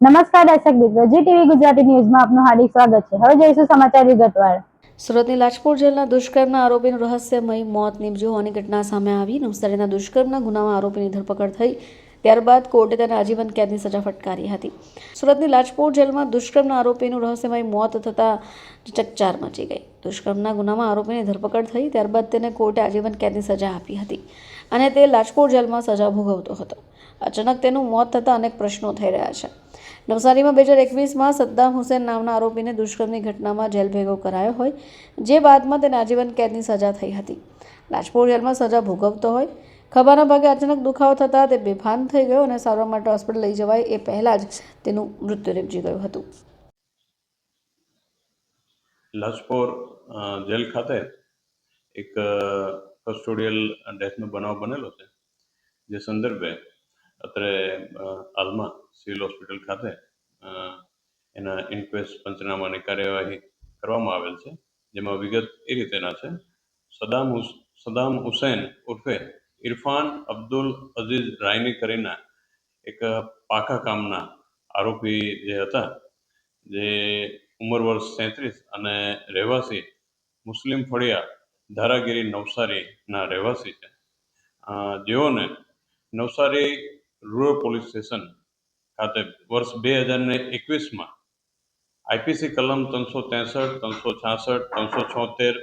નમસ્કાર દર્શક મિત્રો, જી ટીવી ગુજરાતી ન્યૂઝમાં આપનું હાર્દિક સ્વાગત છે। હવે જોઈશું સમાચાર વિગતવાર। સુરતની લાજપોર જેલના દુષ્કર્મના આરોપીનું રહસ્યમય મોત નીપજ્યું હોવાની ઘટના સામે આવી। નવસારીના દુષ્કર્મના ગુનામાં આરોપીની ધરપકડ થઈ ત્યારબાદ કોર્ટે તેને આજીવન કેદની સજા ફટકારી હતી। સુરતની લાજપોર જેલમાં દુષ્કર્મના આરોપીનું રહસ્યમય મોત થતાં ચકચાર મચી ગઈ। દુષ્કર્મના ગુનામાં આરોપીની ધરપકડ થઈ ત્યારબાદ તેને કોર્ટે આજીવન કેદની સજા આપી હતી અને તે લાજપોર જેલમાં સજા ભોગવતો હતો। અચાનક તેનું મોત થતાં અનેક પ્રશ્નો થઈ રહ્યા છે। નવસારીમાં 2021માં સદ્દામ હુસેન નામના આરોપીને દુષ્કર્મની ઘટનામાં જેલ ભેગો કરાયો હોય, જે બાદમાં તેને આજીવન કેદની સજા થઈ હતી। લાજપોર જેલમાં સજા ભોગવતો હોય, ખભાના ભાગે અચાનક દુખાવો થતાં તે બેભાન થઈ ગયો અને સારવાર માટે હોસ્પિટલ લઈ જવાય એ પહેલાં જ તેનું મૃત્યુ નિપજી ગયું હતું। લાજપોર જેલ ખાતે એક કસ્ટોડિયલ ડેથનો બનાવ બનેલો છે, જે સંદર્ભે અત્રે હાલમાં સિવિલ હોસ્પિટલ ખાતે એના ઇન્ક્વેસ્ટ પંચનામાની કાર્યવાહી કરવામાં આવેલ છે। જેમાં વિગત એ રીતેના છે, સદામ હુસૈન ઉર્ફે ઇરફાન અબ્દુલ અઝીઝ રાયની કરીને એક પાકા કામના આરોપી જે હતા, જે ઉંમર વર્ષ 33 અને રહેવાસી મુસ્લિમ ફળિયા ધારાગીરી નવસારીના રહેવાસી છે, જેઓને નવસારી રૂરલ પોલીસ સ્ટેશન ખાતે વર્ષ 2021માં આઈપીસી કલમ 363, 366, 376,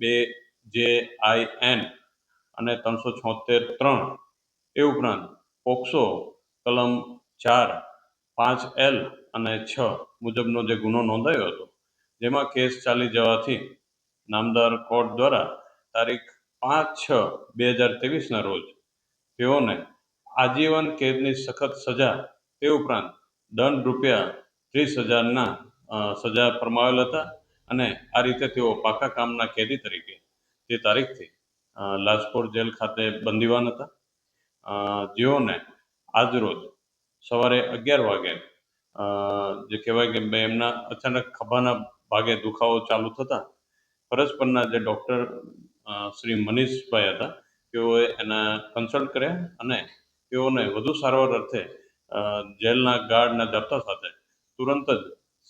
2JIN અને 376(3) એ ઉપરાંત પોક્સો કલમ 4, 5L અને 6 મુજબનો જે ગુનો નોંધાયો હતો, જેમાં કેસ ચાલી જવાથી નામદાર કોર્ટ દ્વારા તારીખ 5/6/2023ના રોજ તેઓને આજીવન કેદની સખત સજા તે ઉપરાંત દંડ રૂપિયા 30,000ના સજા ફરમાવેલ હતા અને આ રીતે તેઓ પાકા કામના કેદી તરીકે તે તારીખથી લાજપોર જેલ ખાતે બંદીવાન હતા, જેઓને આજરોજ સવારે 11 વાગે જે કહેવાય કે એમના અચાનક ખભાના ભાગે દુખાવો ચાલુ થતાં ફરજ પરના જે ડૉક્ટર શ્રી મનીષભાઈ હતા, તેઓએ એના કન્સલ્ટ કર્યા અને તેઓને વધુ સારવાર અર્થે જેલના ગાર્ડના જપ્તા સાથે તુરંત જ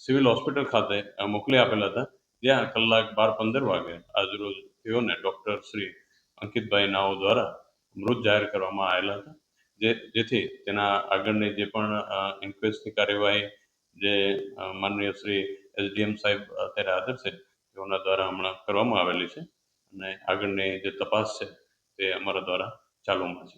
સિવિલ હોસ્પિટલ ખાતે મોકલી આપેલા હતા, જ્યાં કલાક 12-15 વાગે આજરોજ તેઓને ડૉક્ટર શ્રી અંકિતભાઈ નાઓ દ્વારા મૃત જાહેર કરવામાં આવેલા હતા, જેથી તેના આગળની જે પણ ઇન્ક્વેસ્ટની કાર્યવાહી જે માનનીય શ્રી એસડીએમ સાહેબ અત્યારે હાજર છે, તેઓના દ્વારા હમણાં કરવામાં આવેલી છે અને આગળની જે તપાસ છે તે અમારા દ્વારા ચાલુમાં છે।